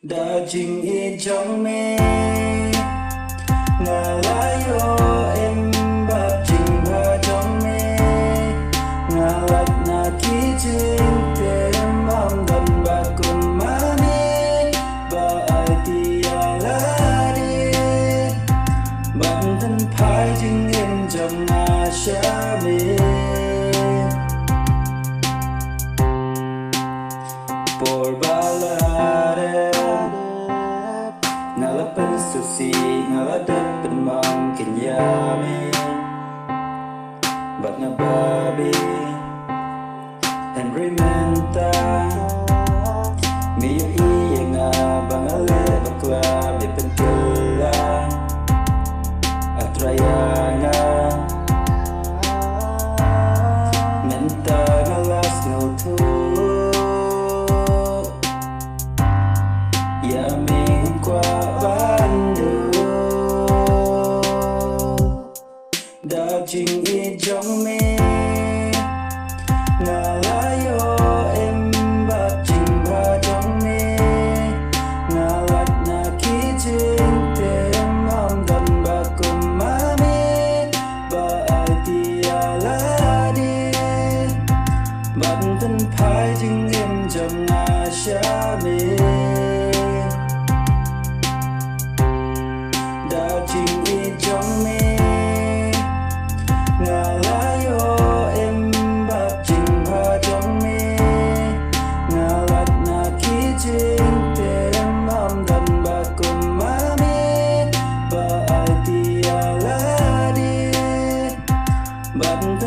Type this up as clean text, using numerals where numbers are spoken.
đã trình in trong mê ngà lá yo em bạc trình ba trong mê ngà lạt na ký trình tem am đầm bạc cùng má mê ba ai ti à lá đi bản thân phai trình em trong ngà xa mê por balare ngalapan susi ngaladapan mang kenyame bat na babi and rementa miyo iya nga bangale bakla bipentula at rayanga nganta ngalas ngautu Yamin qua bandu đã trình in trong mê ngà lá yo em bạc trình ba trong mê ngà lạt na ký trình tem am đầm bạc cùng má mê ba ai ti à lá đi bản thân phai trình em trong ngà xa mê đã trình in trong mê ngà lá yo em bạc trình ba trong mê ngà lạt na ký trình tem am đầm bạc cùng má mê ba ai ti à lá đi bản